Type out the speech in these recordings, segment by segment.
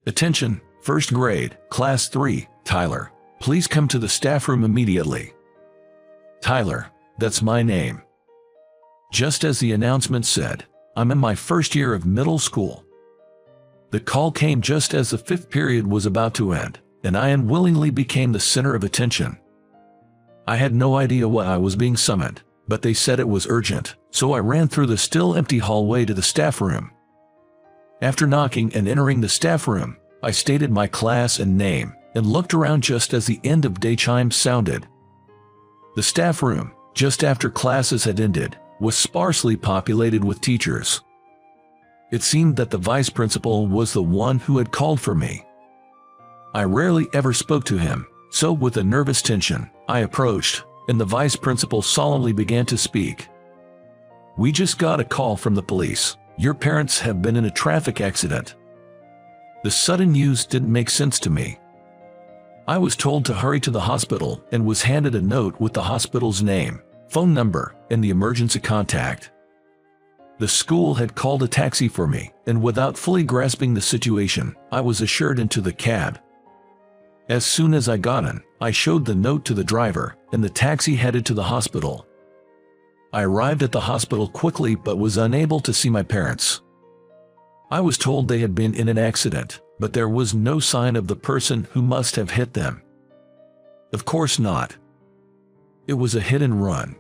Attention, first grade, class 3, Tyler. Please come to the staff room immediately. Tyler, that's my name. Just as the announcement said, I'm in my first year of middle school. The call came just as the 5th period was about to end, and I unwillingly became the center of attention. I had no idea why I was being summoned, but they said it was urgent, so I ran through the still empty hallway to the staff room. After knocking and entering the staff room, I stated my class and name, and looked around just as the end of day chimes sounded. The staff room, just after classes had ended, was sparsely populated with teachers. It seemed that the vice principal was the one who had called for me. I rarely ever spoke to him, so with a nervous tension, I approached, and the vice principal solemnly began to speak. "We just got a call from the police. Your parents have been in a traffic accident." The sudden news didn't make sense to me. I was told to hurry to the hospital and was handed a note with the hospital's name, phone number, and the emergency contact. The school had called a taxi for me, and without fully grasping the situation, I was ushered into the cab. As soon as I got in, I showed the note to the driver, and the taxi headed to the hospital. I arrived at the hospital quickly but was unable to see my parents. I was told they had been in an accident, but there was no sign of the person who must have hit them. Of course not. It was a hit and run.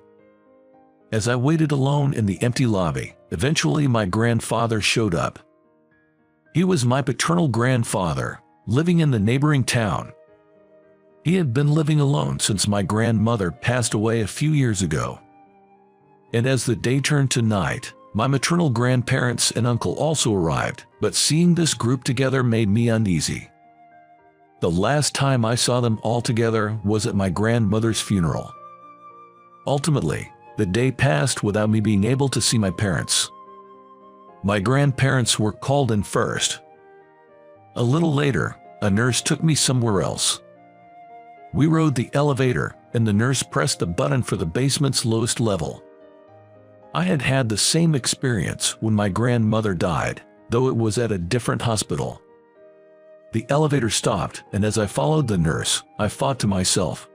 As I waited alone in the empty lobby, eventually my grandfather showed up. He was my paternal grandfather, living in the neighboring town. He had been living alone since my grandmother passed away a few years ago. And as the day turned to night, my maternal grandparents and uncle also arrived, but seeing this group together made me uneasy. The last time I saw them all together was at my grandmother's funeral. Ultimately, the day passed without me being able to see my parents. My grandparents were called in first. A little later, a nurse took me somewhere else. We rode the elevator, and the nurse pressed the button for the basement's lowest level. I had had the same experience when my grandmother died, though it was at a different hospital. The elevator stopped, and as I followed the nurse, I thought to myself,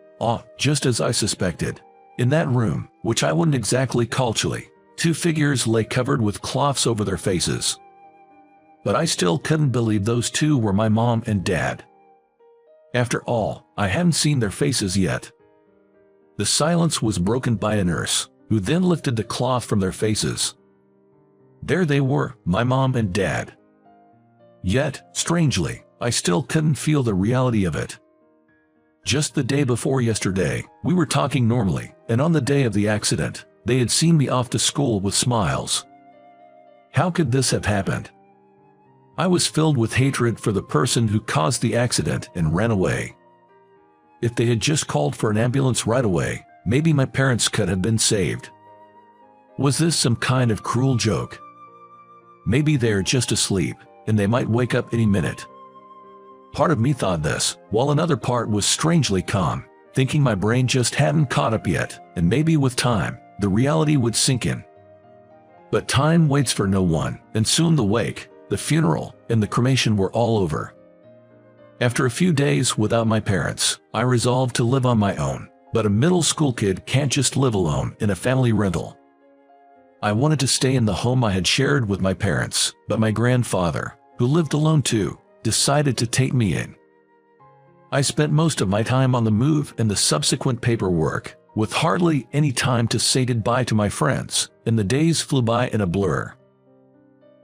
just as I suspected. In that room, which I wouldn't exactly call chilly, 2 figures lay covered with cloths over their faces. But I still couldn't believe those 2 were my mom and dad. After all, I hadn't seen their faces yet. The silence was broken by a nurse, who then lifted the cloth from their faces. There they were, my mom and dad. Yet, strangely, I still couldn't feel the reality of it. Just the day before yesterday, we were talking normally, and on the day of the accident, they had seen me off to school with smiles. How could this have happened? I was filled with hatred for the person who caused the accident and ran away. If they had just called for an ambulance right away, maybe my parents could have been saved. Was this some kind of cruel joke? Maybe they're just asleep, and they might wake up any minute. Part of me thought this, while another part was strangely calm, thinking my brain just hadn't caught up yet, and maybe with time, the reality would sink in. But time waits for no one, and soon the wake, the funeral, and the cremation were all over. After a few days without my parents, I resolved to live on my own, but a middle school kid can't just live alone in a family rental. I wanted to stay in the home I had shared with my parents, but my grandfather, who lived alone too, decided to take me in. I spent most of my time on the move and the subsequent paperwork, with hardly any time to say goodbye to my friends, and the days flew by in a blur.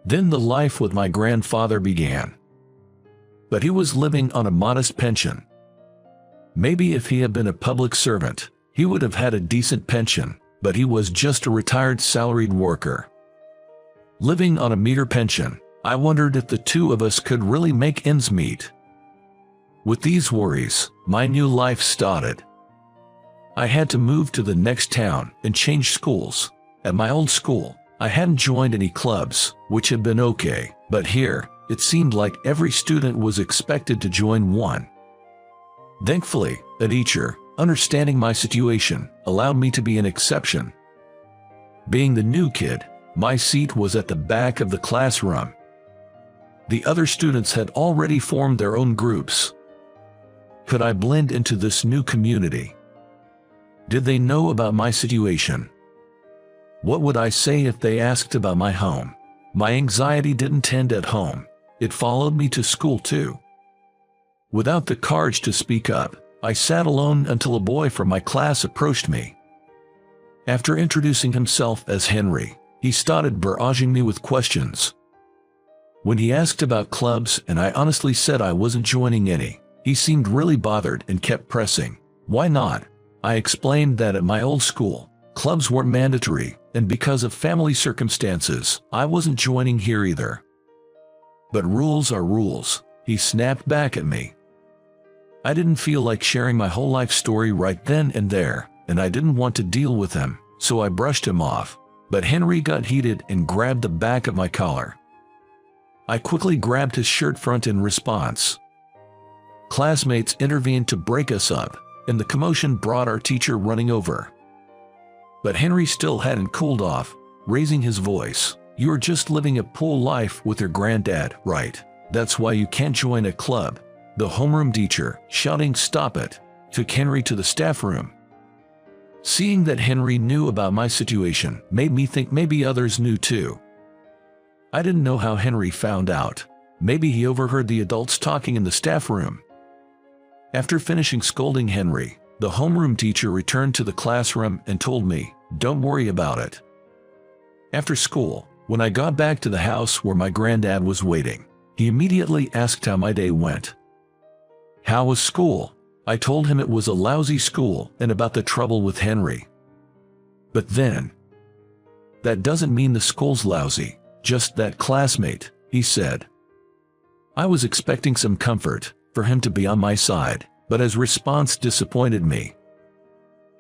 Then the life with my grandfather began. But he was living on a modest pension. Maybe if he had been a public servant, he would have had a decent pension, but he was just a retired salaried worker. Living on a meager pension, I wondered if the 2 of us could really make ends meet. With these worries, my new life started. I had to move to the next town and change schools. At my old school, I hadn't joined any clubs, which had been okay, but here, it seemed like every student was expected to join one. Thankfully, a teacher, understanding my situation, allowed me to be an exception. Being the new kid, my seat was at the back of the classroom. The other students had already formed their own groups. Could I blend into this new community? Did they know about my situation? What would I say if they asked about my home? My anxiety didn't end at home. It followed me to school too. Without the courage to speak up, I sat alone until a boy from my class approached me. After introducing himself as Henry, he started barraging me with questions. When he asked about clubs and I honestly said I wasn't joining any, he seemed really bothered and kept pressing. Why not? I explained that at my old school, clubs weren't mandatory, and because of family circumstances, I wasn't joining here either. But rules are rules, he snapped back at me. I didn't feel like sharing my whole life story right then and there, and I didn't want to deal with him, so I brushed him off. But Henry got heated and grabbed the back of my collar. I quickly grabbed his shirt front in response. Classmates intervened to break us up, and the commotion brought our teacher running over. But Henry still hadn't cooled off, raising his voice. "You're just living a pool life with your granddad, right? That's why you can't join a club." The homeroom teacher, shouting "Stop it," took Henry to the staff room. Seeing that Henry knew about my situation made me think maybe others knew too. I didn't know how Henry found out. Maybe he overheard the adults talking in the staff room. After finishing scolding Henry, the homeroom teacher returned to the classroom and told me, "Don't worry about it." After school, when I got back to the house where my granddad was waiting, he immediately asked how my day went. How was school? I told him it was a lousy school and about the trouble with Henry. But then, "That doesn't mean the school's lousy, just that classmate," he said. I was expecting some comfort, for him to be on my side, but his response disappointed me.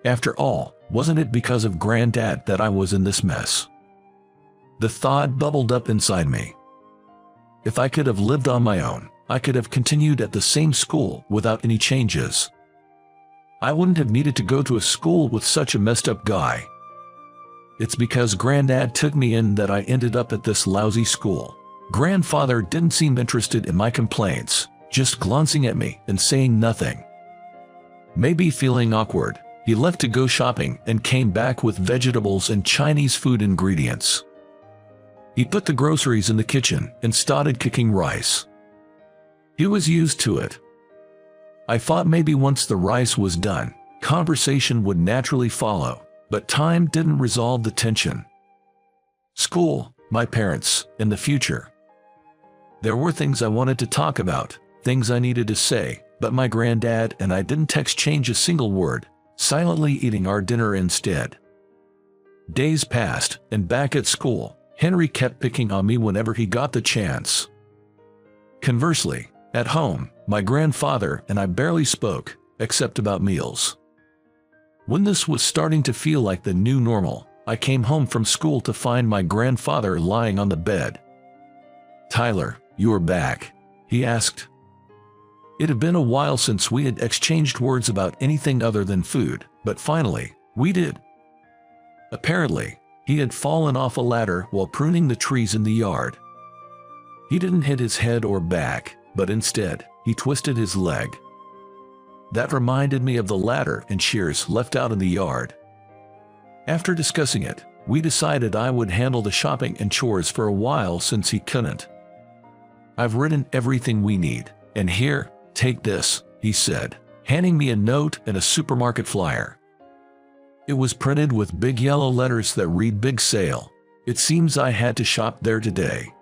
After all, wasn't it because of Granddad that I was in this mess? The thought bubbled up inside me. If I could have lived on my own, I could have continued at the same school without any changes. I wouldn't have needed to go to a school with such a messed up guy. It's because Granddad took me in that I ended up at this lousy school. Grandfather didn't seem interested in my complaints, just glancing at me and saying nothing. Maybe feeling awkward, he left to go shopping and came back with vegetables and Chinese food ingredients. He put the groceries in the kitchen and started cooking rice. He was used to it. I thought maybe once the rice was done, conversation would naturally follow, but time didn't resolve the tension. School, my parents, and the future. There were things I wanted to talk about, things I needed to say, but my granddad and I didn't exchange a single word, silently eating our dinner instead. Days passed, and back at school, Henry kept picking on me whenever he got the chance. Conversely, at home, my grandfather and I barely spoke, except about meals. When this was starting to feel like the new normal, I came home from school to find my grandfather lying on the bed. "Tyler, you're back?" he asked. It had been a while since we had exchanged words about anything other than food, but finally, we did. Apparently, he had fallen off a ladder while pruning the trees in the yard. He didn't hit his head or back, but instead, he twisted his leg. That reminded me of the ladder and shears left out in the yard. After discussing it, we decided I would handle the shopping and chores for a while since he couldn't. "I've written everything we need, and here, take this," he said, handing me a note and a supermarket flyer. It was printed with big yellow letters that read "Big Sale." It seems I had to shop there today.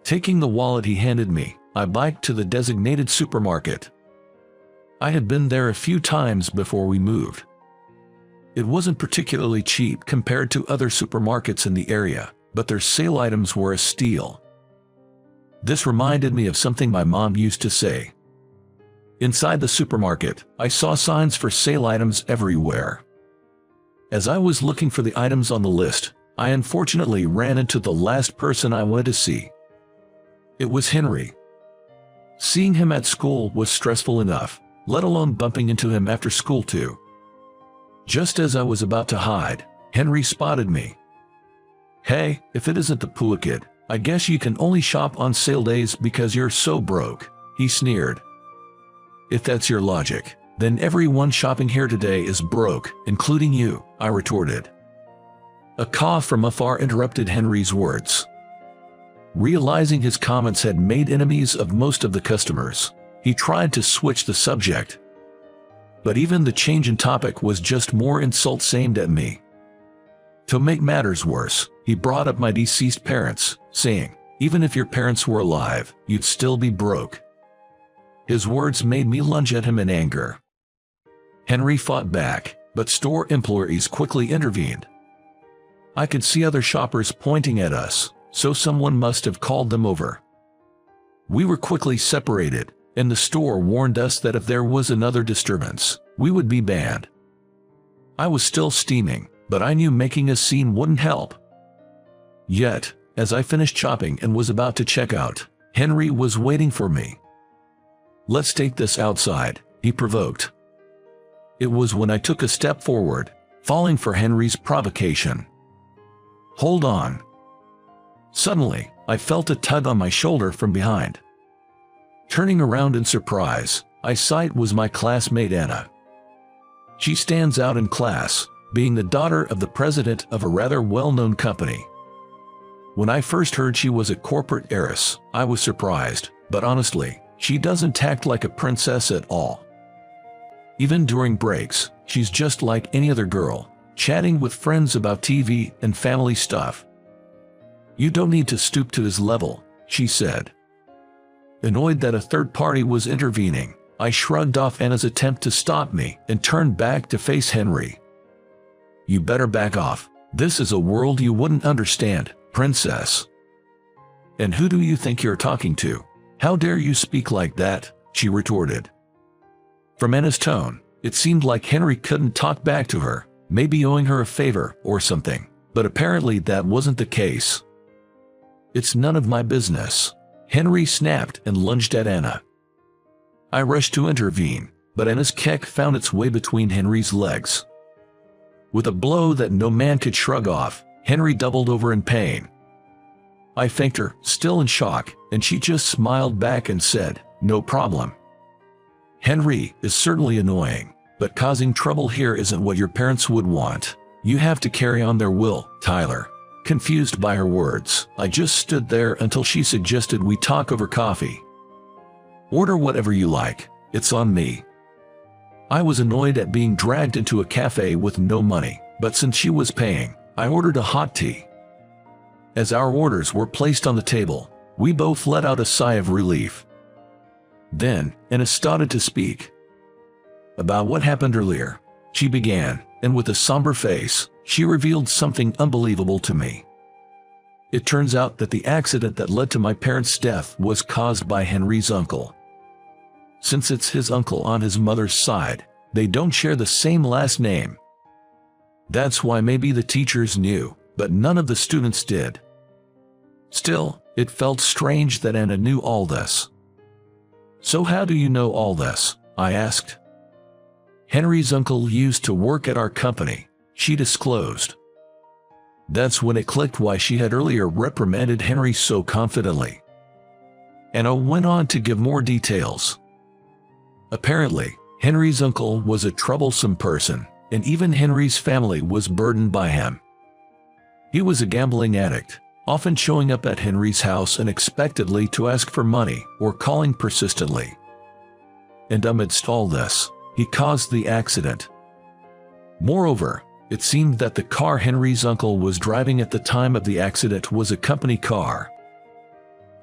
Taking the wallet he handed me, I biked to the designated supermarket. I had been there a few times before we moved. It wasn't particularly cheap compared to other supermarkets in the area, but their sale items were a steal. This reminded me of something my mom used to say. Inside the supermarket, I saw signs for sale items everywhere. As I was looking for the items on the list, I unfortunately ran into the last person I wanted to see. It was Henry. Seeing him at school was stressful enough, let alone bumping into him after school too. Just as I was about to hide, Henry spotted me. "Hey, if it isn't the Pua kid," I guess you can only shop on sale days because you're so broke, he sneered. If that's your logic, then everyone shopping here today is broke, including you, I retorted. A cough from afar interrupted Henry's words. Realizing his comments had made enemies of most of the customers, he tried to switch the subject. But even the change in topic was just more insults aimed at me. To make matters worse, he brought up my deceased parents, saying, "Even if your parents were alive, you'd still be broke." His words made me lunge at him in anger. Henry fought back, but store employees quickly intervened. I could see other shoppers pointing at us, so someone must have called them over. We were quickly separated, and the store warned us that if there was another disturbance, we would be banned. I was still steaming, but I knew making a scene wouldn't help. Yet, as I finished shopping and was about to check out, Henry was waiting for me. "Let's take this outside," he provoked. It was when I took a step forward, falling for Henry's provocation. "Hold on." Suddenly, I felt a tug on my shoulder from behind. Turning around in surprise, I saw it was my classmate Anna. She stands out in class, being the daughter of the president of a rather well-known company. When I first heard she was a corporate heiress, I was surprised, but honestly, she doesn't act like a princess at all. Even during breaks, she's just like any other girl, chatting with friends about TV and family stuff. "You don't need to stoop to his level," she said. Annoyed that a third party was intervening, I shrugged off Anna's attempt to stop me and turned back to face Henry. "You better back off. This is a world you wouldn't understand, princess." "And who do you think you're talking to? How dare you speak like that?" she retorted. From Anna's tone, it seemed like Henry couldn't talk back to her, maybe owing her a favor or something, but apparently that wasn't the case. "It's none of my business," Henry snapped and lunged at Anna. I rushed to intervene, but Anna's kick found its way between Henry's legs. With a blow that no man could shrug off, Henry doubled over in pain. I thanked her, still in shock, and she just smiled back and said, "No problem." Henry is certainly annoying, but causing trouble here isn't what your parents would want. You have to carry on their will, Tyler. Confused by her words, I just stood there until she suggested we talk over coffee. "Order whatever you like, it's on me." I was annoyed at being dragged into a cafe with no money, but since she was paying, I ordered a hot tea. As our orders were placed on the table, we both let out a sigh of relief. Then, Anna started to speak. "About what happened earlier," she began, and with a somber face, she revealed something unbelievable to me. It turns out that the accident that led to my parents' death was caused by Henry's uncle. Since it's his uncle on his mother's side, they don't share the same last name. That's why maybe the teachers knew, but none of the students did. Still, it felt strange that Anna knew all this. "So how do you know all this?" I asked. "Henry's uncle used to work at our company," she disclosed. That's when it clicked why she had earlier reprimanded Henry so confidently. Anna went on to give more details. Apparently, Henry's uncle was a troublesome person, and even Henry's family was burdened by him. He was a gambling addict, often showing up at Henry's house unexpectedly to ask for money or calling persistently. And amidst all this, he caused the accident. Moreover, it seemed that the car Henry's uncle was driving at the time of the accident was a company car.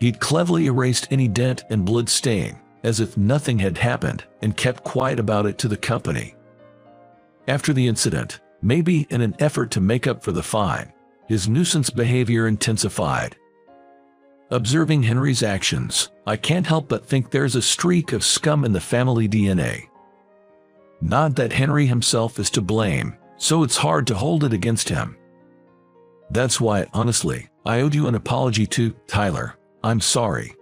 He'd cleverly erased any dent and blood stain, as if nothing had happened, and kept quiet about it to the company. After the incident, maybe in an effort to make up for the fine, his nuisance behavior intensified. Observing Henry's actions, I can't help but think there's a streak of scum in the family DNA. Not that Henry himself is to blame, so it's hard to hold it against him. That's why, honestly, I owed you an apology too, Tyler. I'm sorry.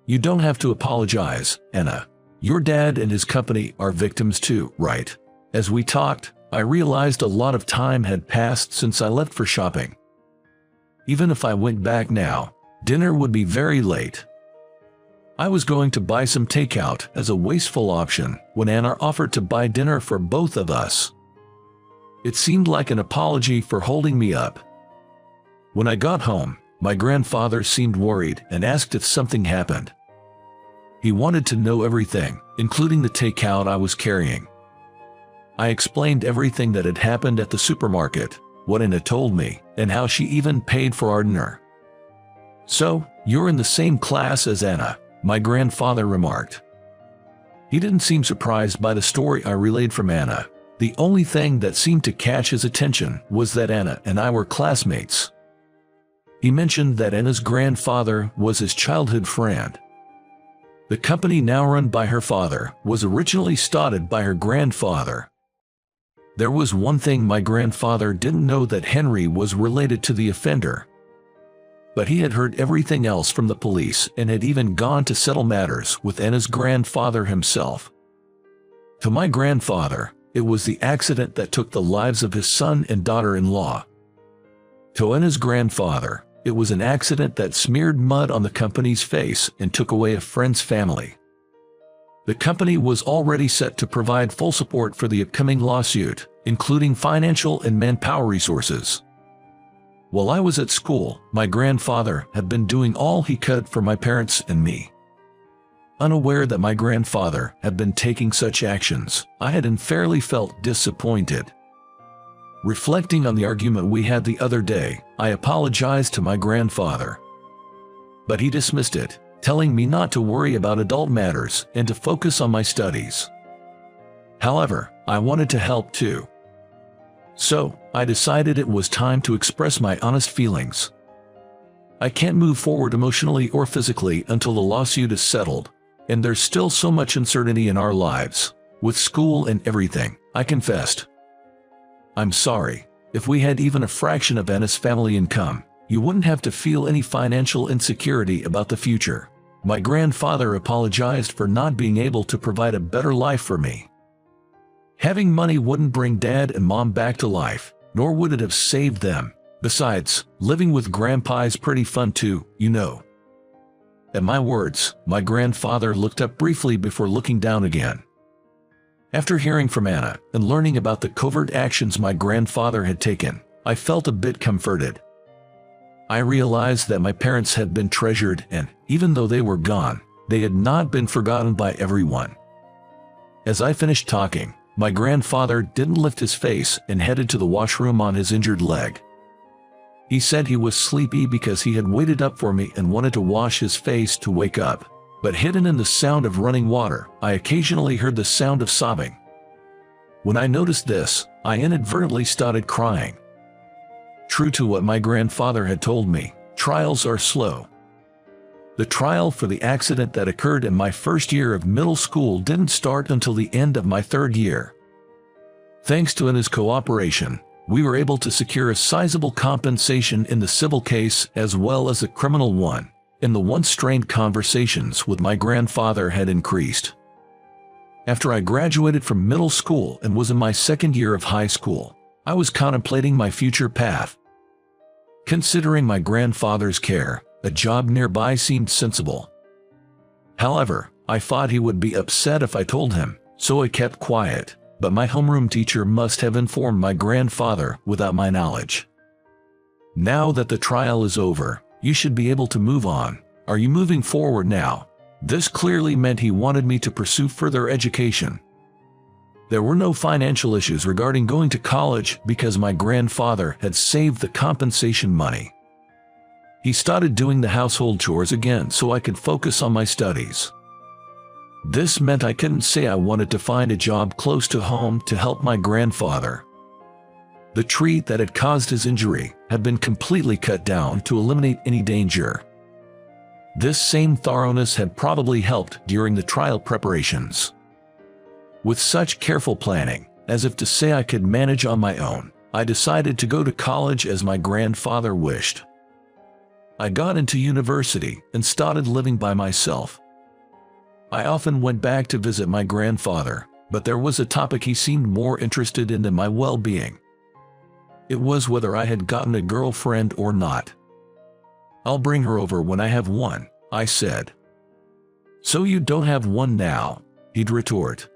You don't have to apologize, Anna. Your dad and his company are victims too, right? As we talked, I realized a lot of time had passed since I left for shopping. Even if I went back now, dinner would be very late. I was going to buy some takeout as a wasteful option when Anna offered to buy dinner for both of us. It seemed like an apology for holding me up. When I got home, my grandfather seemed worried and asked if something happened. He wanted to know everything, including the takeout I was carrying. I explained everything that had happened at the supermarket, what Anna told me, and how she even paid for our dinner. "So, you're in the same class as Anna," my grandfather remarked. He didn't seem surprised by the story I relayed from Anna. The only thing that seemed to catch his attention was that Anna and I were classmates. He mentioned that Anna's grandfather was his childhood friend. The company now run by her father was originally started by her grandfather. There was one thing my grandfather didn't know, that Henry was related to the offender. But he had heard everything else from the police and had even gone to settle matters with Anna's grandfather himself. To my grandfather, it was the accident that took the lives of his son and daughter-in-law. To Anna's grandfather, it was an accident that smeared mud on the company's face and took away a friend's family. The company was already set to provide full support for the upcoming lawsuit, including financial and manpower resources. While I was at school, my grandfather had been doing all he could for my parents and me. Unaware that my grandfather had been taking such actions, I had unfairly felt disappointed. Reflecting on the argument we had the other day, I apologized to my grandfather. But he dismissed it, telling me not to worry about adult matters and to focus on my studies. However, I wanted to help too. So, I decided it was time to express my honest feelings. I can't move forward emotionally or physically until the lawsuit is settled, and there's still so much uncertainty in our lives, with school and everything, I confessed. "I'm sorry. If we had even a fraction of Anna's family income, you wouldn't have to feel any financial insecurity about the future." My grandfather apologized for not being able to provide a better life for me. Having money wouldn't bring Dad and Mom back to life, nor would it have saved them. Besides, living with Grandpa is pretty fun too, you know. At my words, my grandfather looked up briefly before looking down again. After hearing from Anna and learning about the covert actions my grandfather had taken, I felt a bit comforted. I realized that my parents had been treasured and, even though they were gone, they had not been forgotten by everyone. As I finished talking, my grandfather didn't lift his face and headed to the washroom on his injured leg. He said he was sleepy because he had waited up for me and wanted to wash his face to wake up. But hidden in the sound of running water, I occasionally heard the sound of sobbing. When I noticed this, I inadvertently started crying. True to what my grandfather had told me, trials are slow. The trial for the accident that occurred in my first year of middle school didn't start until the end of my third year. Thanks to his cooperation, we were able to secure a sizable compensation in the civil case as well as a criminal one, and the once strained conversations with my grandfather had increased. After I graduated from middle school and was in my second year of high school, I was contemplating my future path. Considering my grandfather's care, a job nearby seemed sensible. However, I thought he would be upset if I told him, so I kept quiet, but my homeroom teacher must have informed my grandfather without my knowledge. "Now that the trial is over, you should be able to move on. Are you moving forward now?" This clearly meant he wanted me to pursue further education. There were no financial issues regarding going to college because my grandfather had saved the compensation money. He started doing the household chores again so I could focus on my studies. This meant I couldn't say I wanted to find a job close to home to help my grandfather. The tree that had caused his injury had been completely cut down to eliminate any danger. This same thoroughness had probably helped during the trial preparations. With such careful planning, as if to say I could manage on my own, I decided to go to college as my grandfather wished. I got into university and started living by myself. I often went back to visit my grandfather, but there was a topic he seemed more interested in than my well-being. It was whether I had gotten a girlfriend or not. I'll bring her over when I have one, I said. So you don't have one now, he'd retort.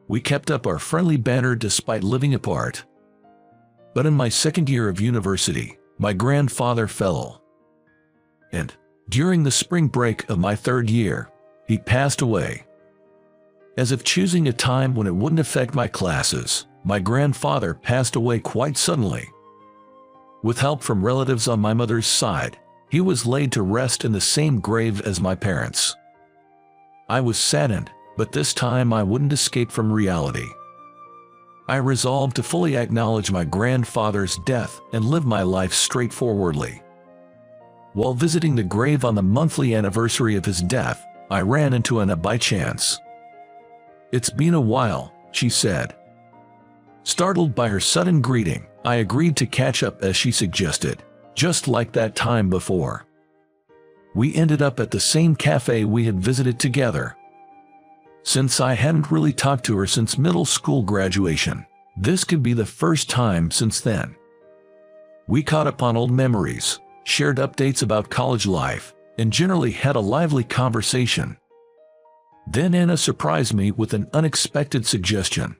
We kept up our friendly banter despite living apart. But in my second year of university, my grandfather fell ill. And during the spring break of my third year, he passed away. As if choosing a time when it wouldn't affect my classes, my grandfather passed away quite suddenly. With help from relatives on my mother's side, he was laid to rest in the same grave as my parents. I was saddened, but this time I wouldn't escape from reality. I resolved to fully acknowledge my grandfather's death and live my life straightforwardly. While visiting the grave on the monthly anniversary of his death, I ran into Anna by chance. "It's been a while," she said. Startled by her sudden greeting, I agreed to catch up as she suggested, just like that time before. We ended up at the same cafe we had visited together. Since I hadn't really talked to her since middle school graduation, this could be the first time since then. We caught up on old memories, shared updates about college life, and generally had a lively conversation. Then Anna surprised me with an unexpected suggestion.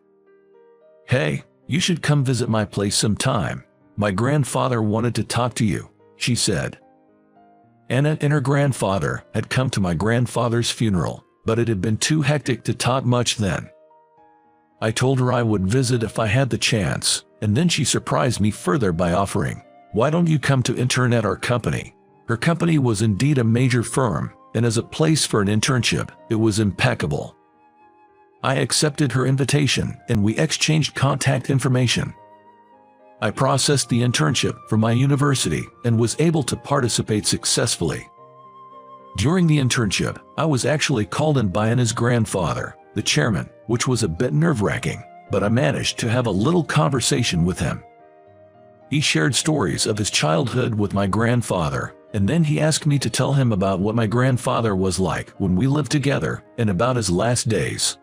"Hey, you should come visit my place sometime. My grandfather wanted to talk to you," she said. Anna and her grandfather had come to my grandfather's funeral, but it had been too hectic to talk much then. I told her I would visit if I had the chance, and then she surprised me further by offering, "Why don't you come to intern at our company?" Her company was indeed a major firm, and as a place for an internship, it was impeccable. I accepted her invitation, and we exchanged contact information. I processed the internship for my university and was able to participate successfully. During the internship, I was actually called in by Anna's grandfather, the chairman, which was a bit nerve-wracking, but I managed to have a little conversation with him. He shared stories of his childhood with my grandfather, and then he asked me to tell him about what my grandfather was like when we lived together and about his last days.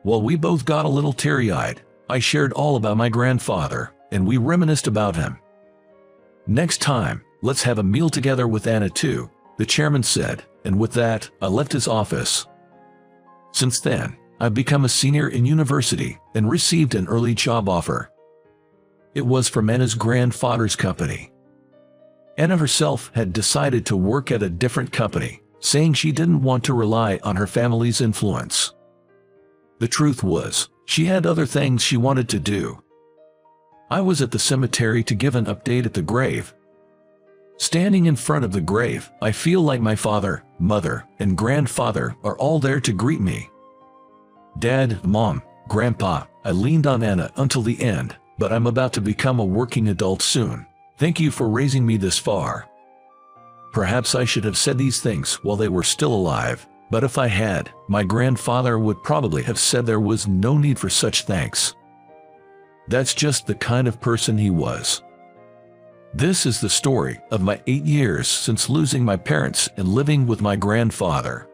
While we both got a little teary-eyed, I shared all about my grandfather, and we reminisced about him. "Next time, let's have a meal together with Anna too," the chairman said, and with that, I left his office. Since then, I've become a senior in university and received an early job offer. It was from Anna's grandfather's company. Anna herself had decided to work at a different company, saying she didn't want to rely on her family's influence. The truth was, she had other things she wanted to do. I was at the cemetery to give an update at the grave. Standing in front of the grave, I feel like my father, mother, and grandfather are all there to greet me. "Dad, Mom, Grandpa," I leaned on Anna until the end, "but I'm about to become a working adult soon. Thank you for raising me this far." Perhaps I should have said these things while they were still alive, but if I had, my grandfather would probably have said there was no need for such thanks. That's just the kind of person he was. This is the story of my 8 years since losing my parents and living with my grandfather.